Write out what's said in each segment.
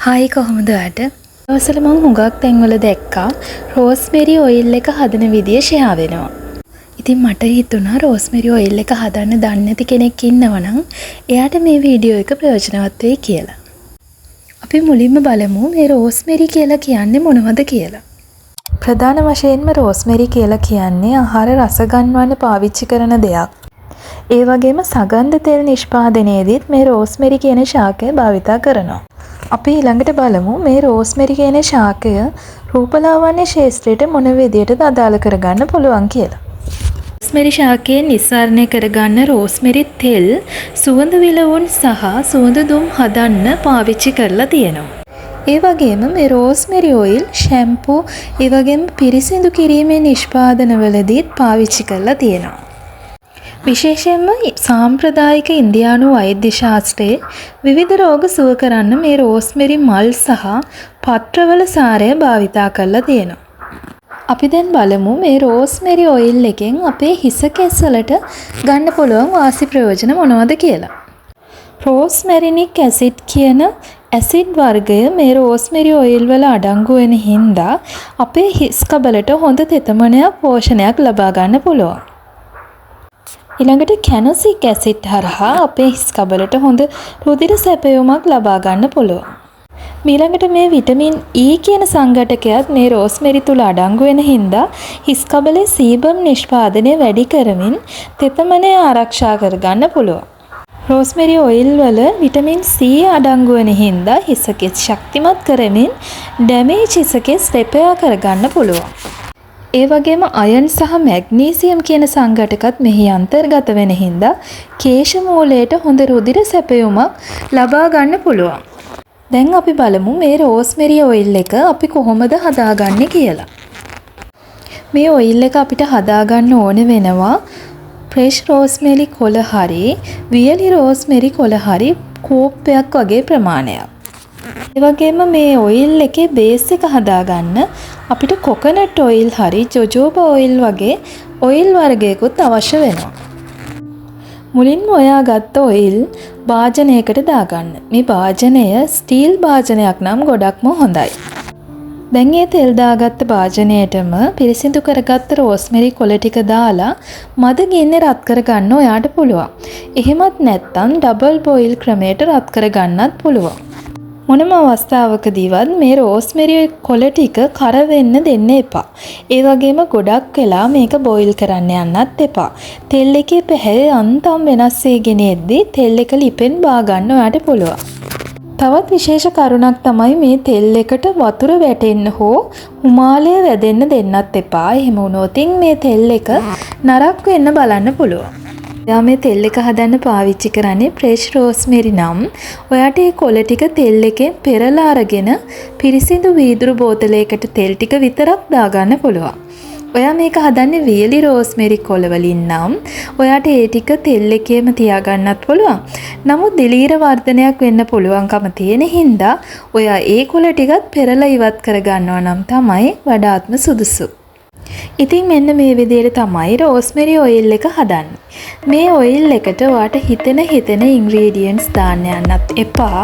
Hi කොහොමද ඔයාට? දවසල මම හුඟක් තැන්වල දැක්කා රෝස්මෙරි ඔයිල් එක හදන විදිය ෂෙයා වෙනවා. ඉතින් මට හිතුණා රෝස්මෙරි ඔයිල් එක හදන්න දන්නේ නැති කෙනෙක් ඉන්නවනම් එයාට මේ වීඩියෝ එක ප්‍රයෝජනවත් වෙයි කියලා. අපි මුලින්ම බලමු මේ රෝස්මෙරි කියලා කියන්නේ මොනවද කියලා. ප්‍රධාන වශයෙන්ම රෝස්මෙරි කියලා කියන්නේ ආහාර රස ගන්වන්න පාවිච්චි කරන දෙයක්. ඒ වගේම සගන්ධ තෙල් නිෂ්පාදනයේදීත් මේ රෝස්මෙරි කියන ශාකය භාවිතා කරනවා. අපි ඊළඟට බලමු මේ රෝස්මෙරි කියන ශාකය රූපලාවන්‍ය ශාස්ත්‍රයට මොන විදියටද අදාළ කරගන්න පුළුවන් කියලා. රෝස්මෙරි ශාකයෙන් නිස්සාරණය කරගන්න රෝස්මෙරි තෙල් සුවඳ විලවුන් සහ සුවඳ දුම් හදන්න පාවිච්චි කරලා තියෙනවා. ඒ වගේම මේ රෝස්මෙරි ඔයිල් ෂැම්පූ ඒ වගේම පිරිසිදු කිරීමේ නිෂ්පාදනවලදීත් පාවිච්චි කරලා තියෙනවා. විශේෂයෙන්ම සාම්ප්‍රදායික ඉන්දියානු වෛද්‍ය ශාස්ත්‍රයේ විවිධ රෝග සුව කරන්න මේ රෝස්මෙරි මල් සහ පත්‍රවල සාරය භාවිතා කරලා තියෙනවා. අපි දැන් බලමු මේ රෝස්මෙරි ඔයිල් එකෙන් අපේ හිස කෙස් වලට ගන්න පුළුවන් වාසි ප්‍රයෝජන මොනවද කියලා. රෝස්මෙරිනික් ඇසිඩ් කියන ඇසිඩ් වර්ගය මේ රෝස්මෙරි ඔයිල් වල අඩංගු වෙන හින්දා අපේ හිස් කබලට හොඳ තෙතමනයක් පෝෂණයක් ලබා ගන්න පුළුවන්. ඊළඟට කැනොසික් ඇසිඩ් හරහා අපේ හිස් කබලට හොඳ රුධිර සැපයුමක් ලබා ගන්න පුළුවන්. ඊළඟට මේ විටමින් E කියන සංඝටකයත් මේ රෝස්මෙරි තුල අඩංගු වෙන හින්දා හිස් කබලේ සීබම් නිෂ්පාදනය වැඩි කරමින් තෙතමනය ආරක්ෂා කර ගන්න පුළුවන්. රෝස්මෙරි ඔයිල් වල විටමින් C අඩංගු වෙන හින්දා හිස කෙස් ශක්තිමත් කරමින් ඩැමේජ් හිස කෙස් රිපෙයාර් කර ගන්න පුළුවන්. ඒ වගේම අයන් සහ මැග්නීසියම් කියන සංඝටකත් මෙහි අන්තර්ගත වෙන හින්දා කේශ මූලයට හොඳ රුධිර සැපයුමක් ලබා ගන්න පුළුවන්. දැන් අපි බලමු මේ රෝස්මෙරි ඔයිල් එක අපි කොහොමද හදාගන්නේ කියලා. මේ ඔයිල් එක අපිට හදාගන්න ඕන වෙනවා ෆ්‍රෙෂ් රෝස්මෙරි කොළ හරි වියලි රෝස්මෙරි කොළ හරි කෝප්පයක් වගේ ප්‍රමාණයක්. ඒ වගේම මේ ඔයිල් එකේ බේස් එක හදාගන්න අපිට කොකනට් ඔයිල් හරි ජොජෝබා ඔයිල් වගේ ඔයිල් වර්ගයකුත් අවශ්‍ය වෙනවා. මුලින්ම ඔයා ගත්ත ඔයිල් භාජනයකට දාගන්න. මේ භාජනය ස්ටීල් භාජනයක් නම් ගොඩක්ම හොඳයි. දැන් මේ තෙල් දාගත්ත භාජනයටම පිරිසිදු කරගත්ත රෝස්මෙරි කොළ ටික දාලා මද ගින්න රත් කරගන්න ඔයාට පුළුවන්. එහෙමත් නැත්නම් ඩබල් බොයිල් ක්‍රමයට රත් කරගන්නත් පුළුවන්. මොනම අවස්ථාවකදීවත් මේ රෝස්මෙරි කොළ ටික කර වෙන්න දෙන්න එපා. ඒ වගේම ගොඩක් වෙලා මේක බොයිල් කරන්න යන්නත් එපා. තෙල් එකේ පැහැය යන්තම් වෙනස් වෙගෙන එද්දී තෙල් එක ලිපෙන් බා ගන්න ඔයාට පුළුවන්. තවත් විශේෂ කරුණක් තමයි මේ තෙල් එකට වතුර වැටෙන්න හෝ හුමාලය වැදෙන්න දෙන්නත් එපා. එහෙම වුණොත් මේ තෙල් එක නරක් වෙන්න බලන්න පුළුවන්. ඔයා මේ තෙල් එක හදන්න පාවිච්චි කරන්නේ ෆ්‍රෙෂ් රෝස්මෙරි නම් ඔයාට මේ කොළ ටික තෙල් එකෙන් පෙරලා අරගෙන පිරිසිදු වීදුරු බෝතලයකට තෙල් ටික විතරක් දාගන්න පුළුවන්. ඔයා මේක හදන්නේ වියලි රෝස්මෙරි කොළ වලින් නම් ඔයාට ඒ ටික තෙල් එකේම තියාගන්නත් පුළුවන්. නමුත් දිලීර වර්ධනයක් වෙන්න පුළුවන්කම තියෙන හින්දා ඔයා ඒ කොළ ටිකත් පෙරලා ඉවත් කරගන්නවා නම් තමයි වඩාත්ම සුදුසු. ඉතින් මෙන්න මේ විදිහට තමයි රෝස්මෙරි ඔයිල් එක හදන්නේ. මේ ඔයිල් එකට ඔයාට හිතෙන ඉන්ග්‍රීඩියන්ට්ස් දාන්න යන්නත් එපා.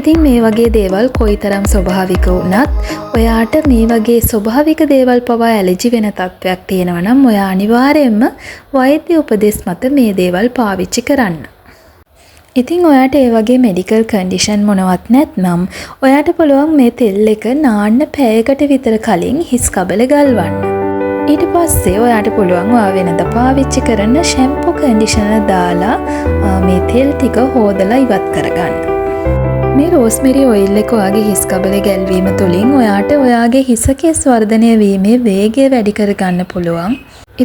ඉතින් මේ වගේ දේවල් කොයිතරම් ස්වභාවික වුණත් ඔයාට මේ වගේ ස්වභාවික දේවල් පවා ඇලර්ජි වෙන තත්ත්වයක් තියෙනවා නම් ඔයා අනිවාර්යයෙන්ම වෛද්‍ය උපදෙස් මත මේ දේවල් පාවිච්චි කරන්න. ඉතින් ඔයාට ඒ වගේ මෙඩිකල් කන්ඩිෂන් මොනවත් නැත්නම් ඔයාට පුළුවන් මේ තෙල් එක නාන්න පැයකට විතර කලින් හිස් කබල ගල්වන්න. ඊට පස්සේ ඔයාට පුළුවන් ඔයා වෙනද පාවිච්චි කරන ෂැම්පූ කන්ඩිෂනර් දාලා මේ තෙල් ටික හොදලා ඉවත් කරගන්න. මේ රෝස්මෙරි ඔයිල් එක ඔයාගේ හිස් කබලේ ගැල්වීම තුළින් ඔයාට ඔයාගේ හිස කෙස් වර්ධනය වීමේ වේගය වැඩි කරගන්න පුළුවන්.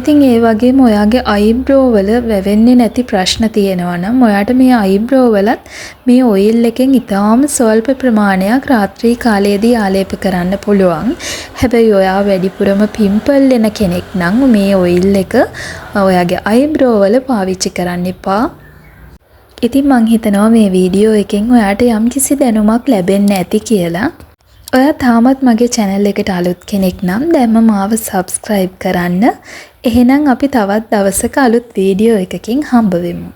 ඉතින් ඒ වගේම ඔයාගේ අයිබ්‍රෝ වල වැවෙන්නේ නැති ප්‍රශ්න තියෙනවා නම් ඔයාට මේ අයිබ්‍රෝ වලත් මේ ඔයිල් එකෙන් ඉතාම ස්වල්ප ප්‍රමාණයක් රාත්‍රී කාලයේදී ආලේප කරන්න පුළුවන්. හැබැයි ඔයා වැඩිපුරම පිම්පල් එන කෙනෙක් නම් මේ ඔයිල් එක ඔයාගේ අයිබ්‍රෝ වල පාවිච්චි කරන්න එපා. ඉතින් මං හිතනවා මේ වීඩියෝ එකෙන් ඔයාට යම්කිසි දැනුමක් ලැබෙන්න ඇති කියලා. ඔයා තාමත් මගේ channel එකට අලුත් කෙනෙක් නම් දැන්ම මාව subscribe කරන්න. එහෙනම් අපි තවත් දවසක අලුත් වීඩියෝ එකකින් හම්බ වෙමු.